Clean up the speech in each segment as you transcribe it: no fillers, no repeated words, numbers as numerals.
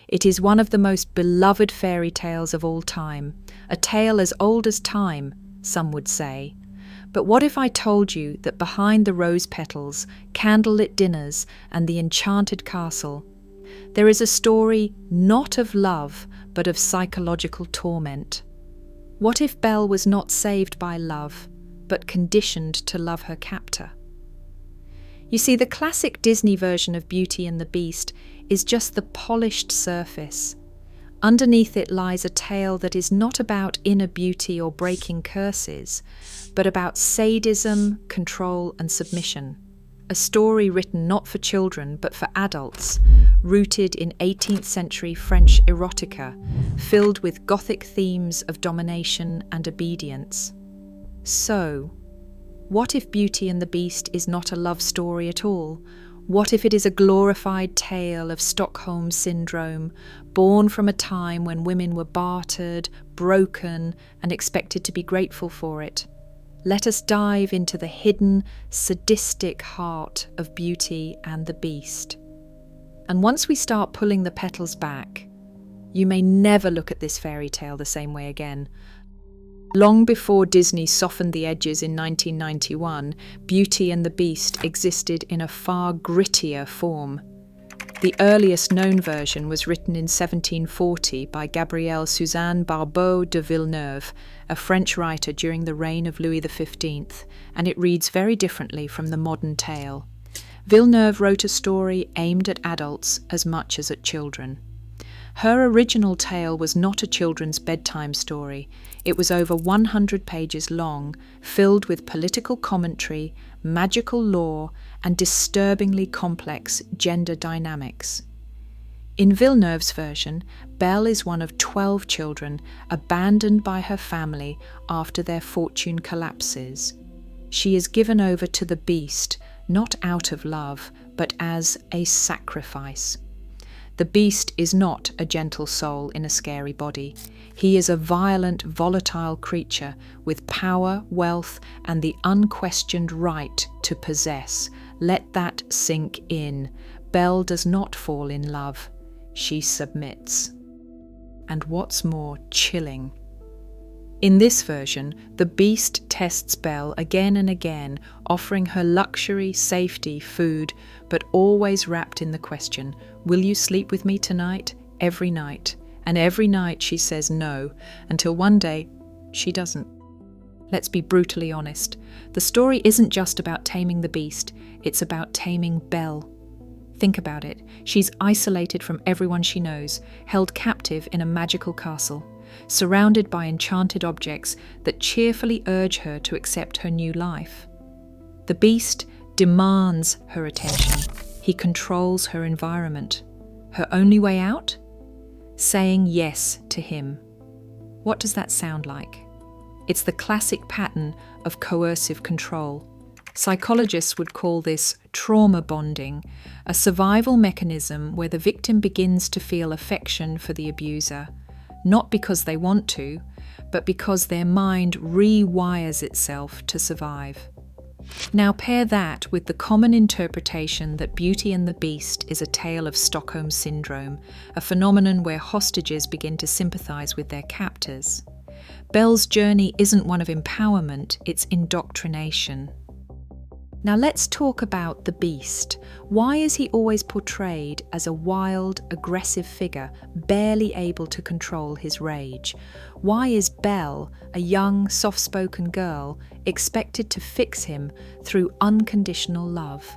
It is one of the most beloved fairy tales of all time, a tale as old as time, some would say. But what if I told you that behind the rose petals, candlelit dinners, and the enchanted castle, there is a story not of love, but of psychological torment? What if Belle was not saved by love, but conditioned to love her captor? You see, the classic Disney version of Beauty and the Beast is just the polished surface. Underneath it lies a tale that is not about inner beauty or breaking curses, but about sadism, control, and submission. A story written not for children, but for adults, rooted in 18th century French erotica, filled with Gothic themes of domination and obedience. So, what if Beauty and the Beast is not a love story at all? What if it is a glorified tale of Stockholm Syndrome, born from a time when women were bartered, broken, and expected to be grateful for it? Let us dive into the hidden, sadistic heart of Beauty and the Beast. And once we start pulling the petals back, you may never look at this fairy tale the same way again. Long before Disney softened the edges in 1991, Beauty and the Beast existed in a far grittier form. The earliest known version was written in 1740 by Gabrielle Suzanne Barbeau de Villeneuve, a French writer during the reign of Louis XV, and it reads very differently from the modern tale. Villeneuve wrote a story aimed at adults as much as at children. Her original tale was not a children's bedtime story. It was over 100 pages long, filled with political commentary, magical lore, and disturbingly complex gender dynamics. In Villeneuve's version, Belle is one of 12 children abandoned by her family after their fortune collapses. She is given over to the Beast, not out of love, but as a sacrifice. The Beast is not a gentle soul in a scary body. He is a violent, volatile creature with power, wealth, and the unquestioned right to possess. Let that sink in. Belle does not fall in love. She submits. And what's more chilling, in this version, the Beast tests Belle again and again, offering her luxury, safety, food, but always wrapped in the question, "Will you sleep with me tonight?" Every night. And every night she says no, until one day she doesn't. Let's be brutally honest. The story isn't just about taming the Beast, it's about taming Belle. Think about it. She's isolated from everyone she knows, held captive in a magical castle, surrounded by enchanted objects that cheerfully urge her to accept her new life. The Beast demands her attention. He controls her environment. Her only way out? Saying yes to him. What does that sound like? It's the classic pattern of coercive control. Psychologists would call this trauma bonding, a survival mechanism where the victim begins to feel affection for the abuser, not because they want to, but because their mind rewires itself to survive. Now pair that with the common interpretation that Beauty and the Beast is a tale of Stockholm Syndrome, a phenomenon where hostages begin to sympathize with their captors. Belle's journey isn't one of empowerment, it's indoctrination. Now let's talk about the Beast. Why is he always portrayed as a wild, aggressive figure, barely able to control his rage? Why is Belle, a young, soft-spoken girl, expected to fix him through unconditional love?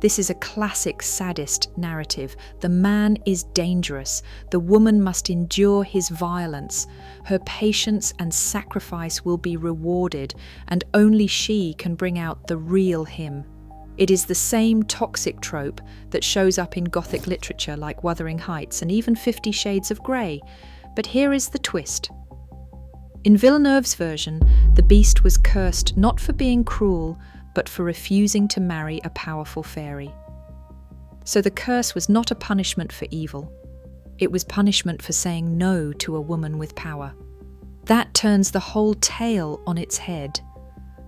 This is a classic sadist narrative. The man is dangerous. The woman must endure his violence. Her patience and sacrifice will be rewarded, and only she can bring out the real him. It is the same toxic trope that shows up in Gothic literature like Wuthering Heights and even 50 Shades of Grey. But here is the twist. In Villeneuve's version, the Beast was cursed not for being cruel, but for refusing to marry a powerful fairy. So the curse was not a punishment for evil. It was punishment for saying no to a woman with power. That turns the whole tale on its head.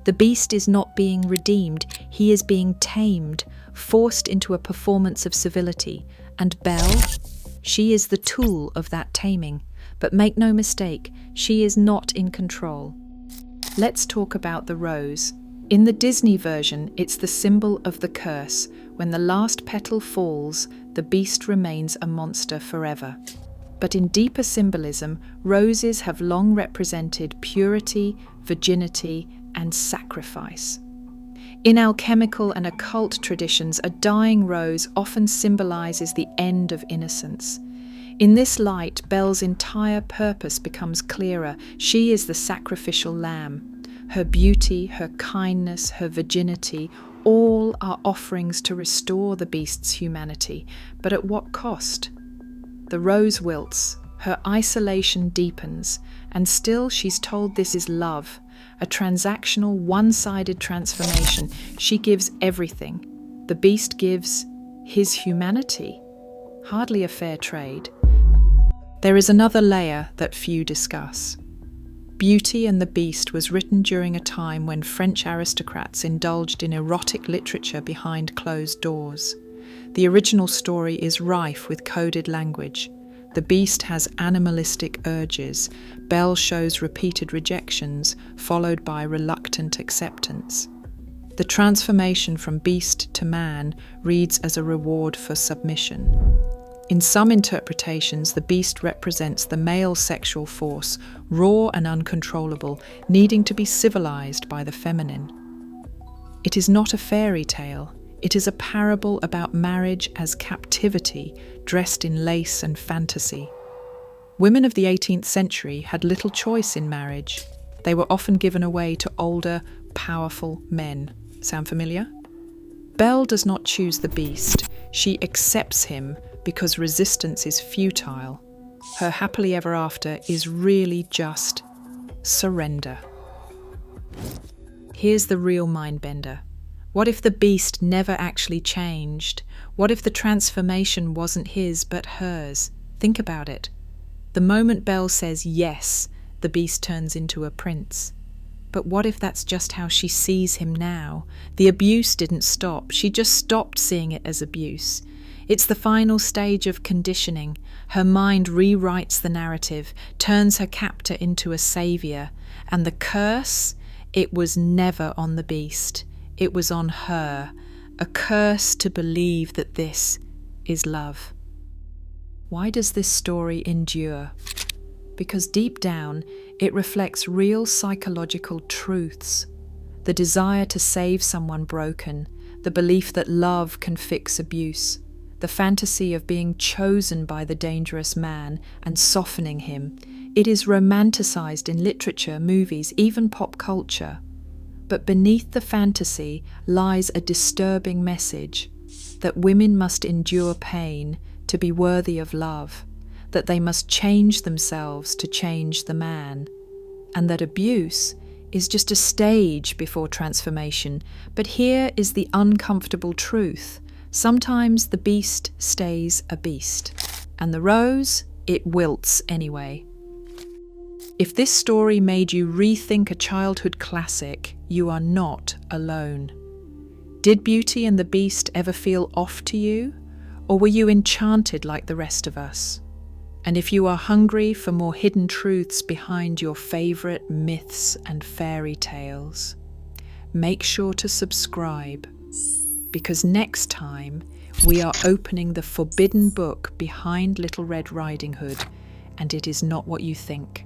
The Beast is not being redeemed, he is being tamed, forced into a performance of civility. And Belle? She is the tool of that taming. But make no mistake, she is not in control. Let's talk about the rose. In the Disney version, it's the symbol of the curse. When the last petal falls, the beast remains a monster forever. But in deeper symbolism, roses have long represented purity, virginity, and sacrifice. In alchemical and occult traditions, a dying rose often symbolizes the end of innocence. In this light, Belle's entire purpose becomes clearer. She is the sacrificial lamb. Her beauty, her kindness, her virginity, all are offerings to restore the beast's humanity. But at what cost? The rose wilts, her isolation deepens, and still she's told this is love, a transactional, one-sided transformation. She gives everything. The beast gives his humanity. Hardly a fair trade. There is another layer that few discuss. Beauty and the Beast was written during a time when French aristocrats indulged in erotic literature behind closed doors. The original story is rife with coded language. The Beast has animalistic urges. Belle shows repeated rejections, followed by reluctant acceptance. The transformation from beast to man reads as a reward for submission. In some interpretations, the beast represents the male sexual force, raw and uncontrollable, needing to be civilized by the feminine. It is not a fairy tale. It is a parable about marriage as captivity, dressed in lace and fantasy. Women of the 18th century had little choice in marriage. They were often given away to older, powerful men. Sound familiar? Belle does not choose the beast. She accepts him because resistance is futile. Her happily ever after is really just surrender. Here's the real mind-bender. What if the beast never actually changed? What if the transformation wasn't his but hers? Think about it. The moment Belle says yes, the beast turns into a prince. But what if that's just how she sees him now? The abuse didn't stop. She just stopped seeing it as abuse. It's the final stage of conditioning. Her mind rewrites the narrative, turns her captor into a savior. And the curse? It was never on the beast. It was on her. A curse to believe that this is love. Why does this story endure? Because deep down, it reflects real psychological truths. The desire to save someone broken, the belief that love can fix abuse, the fantasy of being chosen by the dangerous man and softening him. It is romanticized in literature, movies, even pop culture. But beneath the fantasy lies a disturbing message that women must endure pain to be worthy of love, that they must change themselves to change the man, and that abuse is just a stage before transformation. But here is the uncomfortable truth. Sometimes the beast stays a beast, and the rose, it wilts anyway. If this story made you rethink a childhood classic, you are not alone. Did Beauty and the Beast ever feel off to you? Or were you enchanted like the rest of us? And if you are hungry for more hidden truths behind your favourite myths and fairy tales, make sure to subscribe, because next time we are opening the forbidden book behind Little Red Riding Hood, and it is not what you think.